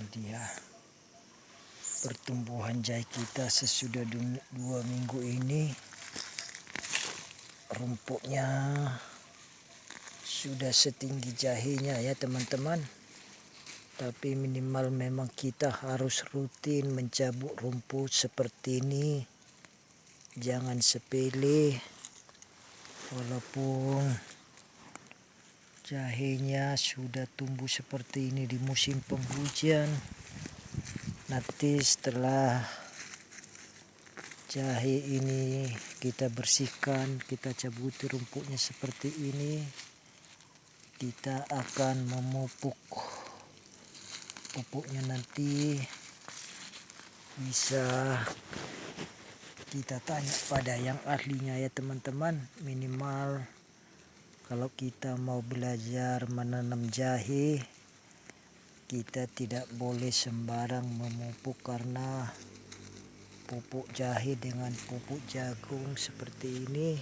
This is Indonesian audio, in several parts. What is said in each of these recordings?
dia pertumbuhan jahe kita sesudah 2 minggu ini. Rumputnya sudah setinggi jahenya ya teman-teman. Tapi minimal memang kita harus rutin mencabut rumput seperti ini. Jangan sepele. Walaupun jahenya sudah tumbuh seperti ini di musim penghujan, nanti setelah jahe ini kita bersihkan, kita cabuti rumputnya seperti ini, kita akan memupuk. Pupuknya nanti bisa kita tanya pada yang ahlinya ya teman-teman. Minimal kalau kita mau belajar menanam jahe, kita tidak boleh sembarang memupuk, karena pupuk jahe dengan pupuk jagung seperti ini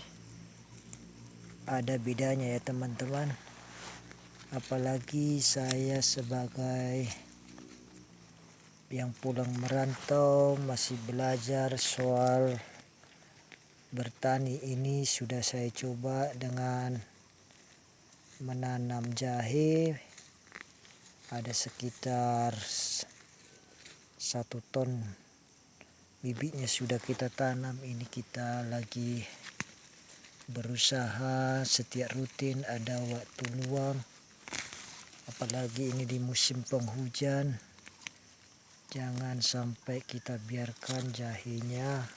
ada bedanya ya teman-teman. Apalagi saya sebagai yang pulang merantau masih belajar soal bertani ini, sudah saya coba dengan menanam jahe. Ada sekitar 1 ton bibitnya sudah kita tanam. Ini kita lagi berusaha setiap rutin ada waktu luang, apalagi ini di musim penghujan. Jangan sampai kita biarkan jahenya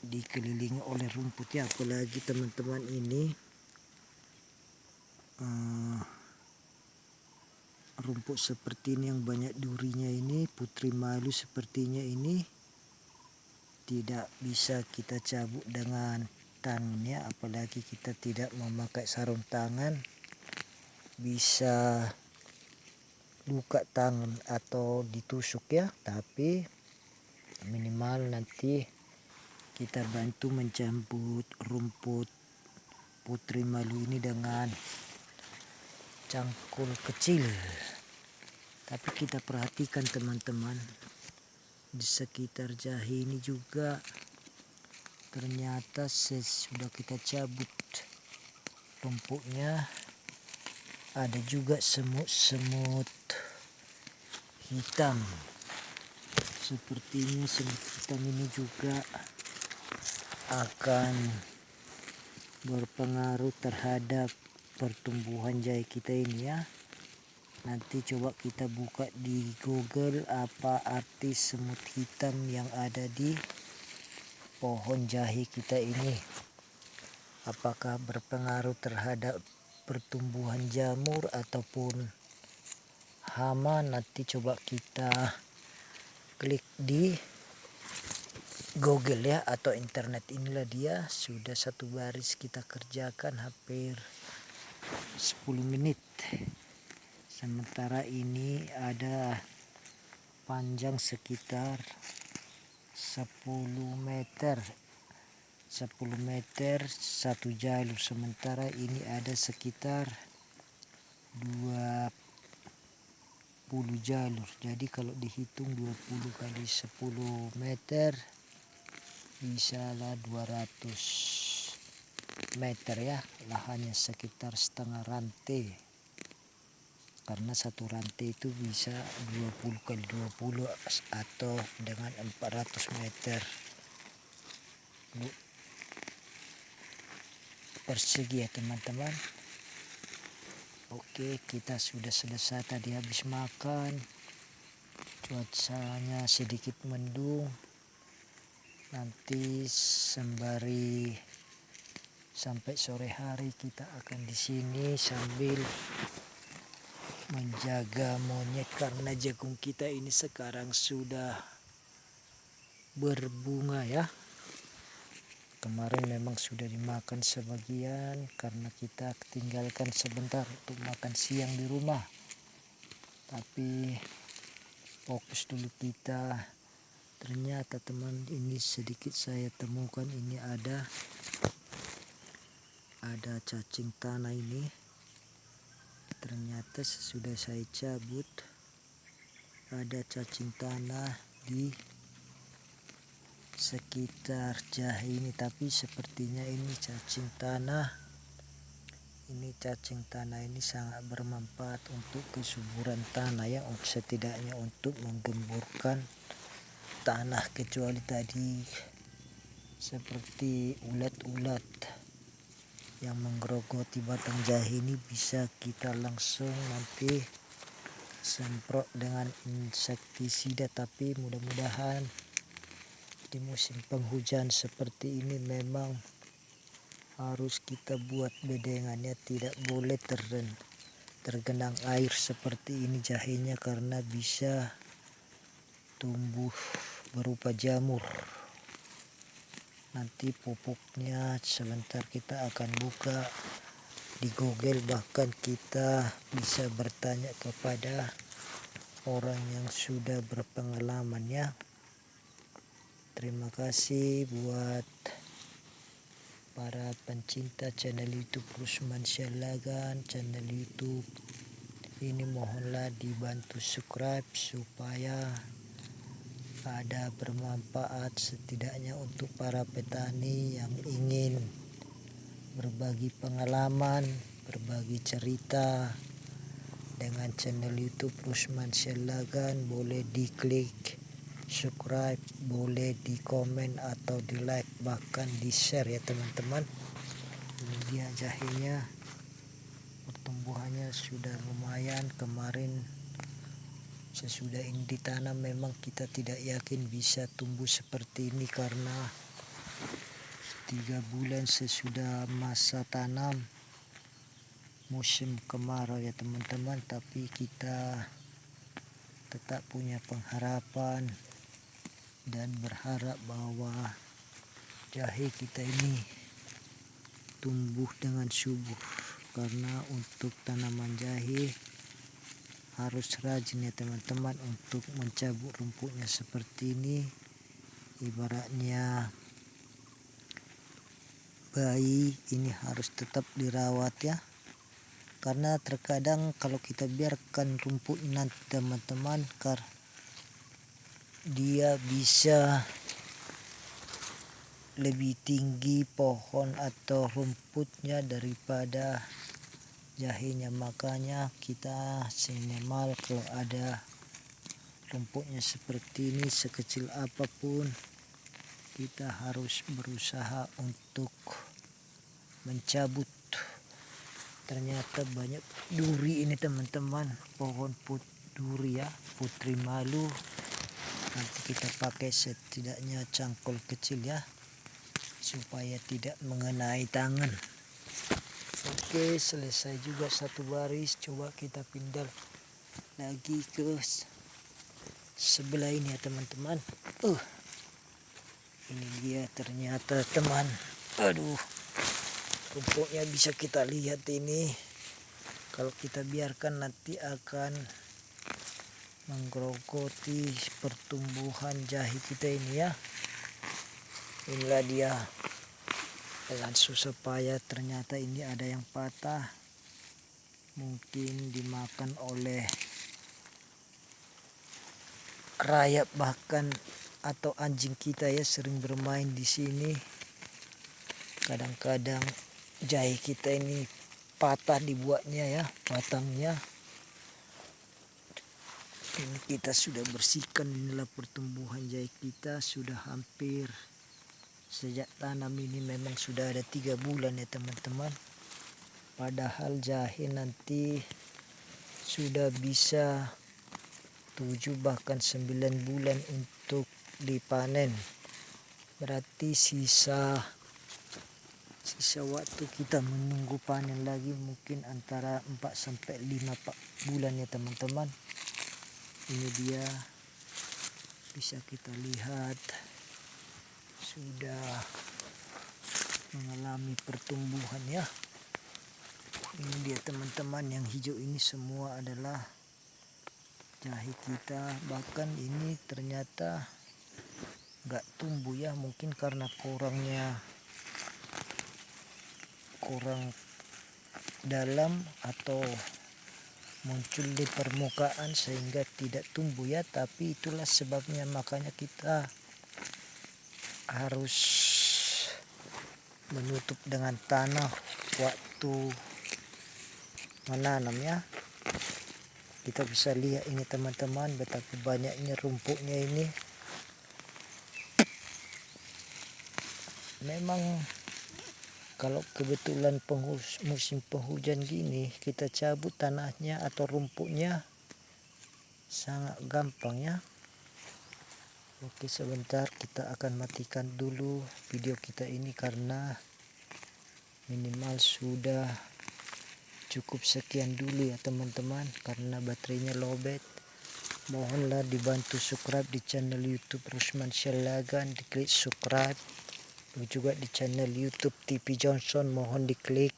dikelilingi oleh rumput ya. Apalagi teman-teman ini rumput seperti ini yang banyak durinya ini, putri malu sepertinya ini, tidak bisa kita cabut dengan tangan ya. Apalagi kita tidak memakai sarung tangan, bisa luka tangan atau ditusuk ya. Tapi minimal nanti kita bantu mencabut rumput putri malu ini dengan cangkul kecil. Tapi kita perhatikan teman-teman, di sekitar jahe ini juga ternyata sesudah kita cabut rumputnya ada juga semut-semut hitam. Sepertinya semut hitam ini juga akan berpengaruh terhadap pertumbuhan jahe kita ini ya. Nanti coba kita buka di Google apa arti semut hitam yang ada di pohon jahe kita ini. Apakah berpengaruh terhadap pertumbuhan jamur ataupun hama? Nanti coba kita klik di Google ya, atau internet. Inilah dia, sudah 1 baris kita kerjakan hampir 10 menit. Sementara ini ada panjang sekitar 10 meter 1 jalur, sementara ini ada sekitar 20 jalur. Jadi kalau dihitung 20 kali 10 meter bisalah 200 meter ya. Lahannya sekitar setengah rantai, karena 1 rantai itu bisa 20 kali 20 atau dengan 400 meter persegi ya teman-teman. Oke, kita sudah selesai tadi habis makan. Cuacanya sedikit mendung. Nanti sembari sampai sore hari kita akan di sini sambil menjaga monyet, karena jagung kita ini sekarang sudah berbunga ya. Kemarin memang sudah dimakan sebagian karena kita tinggalkan sebentar untuk makan siang di rumah. Tapi fokus dulu kita. Ternyata teman, ini sedikit saya temukan, ini ada cacing tanah ini. ternyata sesudah saya cabut ada cacing tanah di sekitar jahe ini, tapi sepertinya ini cacing tanah. Ini cacing tanah ini sangat bermanfaat untuk kesuburan tanah ya, setidaknya untuk menggemburkan tanah, kecuali tadi seperti ulat-ulat yang menggerogoti batang jahe ini, bisa kita langsung nanti semprot dengan insektisida. Tapi mudah-mudahan di musim penghujan seperti ini memang harus kita buat bedengannya, tidak boleh tergenang air seperti ini jahenya, karena bisa tumbuh berupa jamur. Nanti pupuknya sebentar kita akan buka di Google, bahkan kita bisa bertanya kepada orang yang sudah berpengalaman ya. Terima kasih buat para pencinta channel YouTube Rusman Syahlagan. Channel YouTube ini mohonlah dibantu subscribe supaya ada bermanfaat setidaknya untuk para petani yang ingin berbagi pengalaman, berbagi cerita dengan channel YouTube Rusman Syahlagan. Boleh diklik subscribe, boleh di komen atau di like, bahkan di share ya teman-teman. Ini dia jahenya, pertumbuhannya sudah lumayan. Kemarin sesudah ini ditanam memang kita tidak yakin bisa tumbuh seperti ini, karena 3 bulan sesudah masa tanam musim kemarau ya teman-teman. Tapi kita tetap punya pengharapan dan berharap bahwa jahe kita ini tumbuh dengan subur, karena untuk tanaman jahe harus rajin ya teman-teman untuk mencabut rumputnya seperti ini. Ibaratnya bayi ini harus tetap dirawat ya, karena terkadang kalau kita biarkan rumput nanti teman-teman, dia bisa lebih tinggi pohon atau rumputnya daripada jahenya. Makanya kita minimal kalau ada rumputnya seperti ini, sekecil apapun kita harus berusaha untuk mencabut. Ternyata banyak duri ini teman-teman, pohon duri ya, putri malu. Nanti kita pakai setidaknya cangkul kecil ya, supaya tidak mengenai tangan. Oke, selesai juga satu baris. Coba kita pindah lagi ke sebelah ini ya teman-teman. Ini dia ternyata teman. Aduh, rumputnya bisa kita lihat ini. Kalau kita biarkan nanti akan menggerogoti pertumbuhan jahe kita ini ya. Inilah dia, dengan susah payah ternyata ini ada yang patah, mungkin dimakan oleh rayap bahkan atau anjing kita ya, sering bermain di sini. Kadang-kadang jahe kita ini patah dibuatnya ya, batangnya. Ini kita sudah bersihkan. Inilah pertumbuhan jahe kita sudah hampir, sejak tanam ini memang sudah ada 3 bulan ya teman-teman. Padahal jahe nanti sudah bisa 7 bahkan 9 bulan untuk dipanen. Berarti sisa waktu kita menunggu panen lagi mungkin antara 4-5 bulan ya teman-teman. Ini dia, bisa kita lihat sudah mengalami pertumbuhan ya. Ini dia teman-teman, yang hijau ini semua adalah jahe kita. Bahkan ini ternyata nggak tumbuh ya, mungkin karena kurang dalam atau muncul di permukaan sehingga tidak tumbuh ya. Tapi itulah sebabnya, makanya kita harus menutup dengan tanah waktu menanam ya. Kita bisa lihat ini teman-teman, betapa banyaknya rumputnya ini. Memang kalau kebetulan musim penghujan gini, kita cabut tanahnya atau rumputnya sangat gampang ya. Oke, sebentar kita akan matikan dulu video kita ini karena minimal sudah cukup sekian dulu ya teman-teman, karena baterainya lowbat. Mohonlah dibantu subscribe di channel YouTube Rusman Syalagan, diklik subscribe. Juga di channel YouTube TV Johnson mohon diklik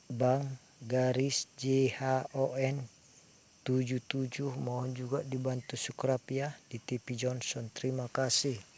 @bang garis JHON 77. Mohon juga dibantu subscribe ya di TV Johnson. Terima kasih.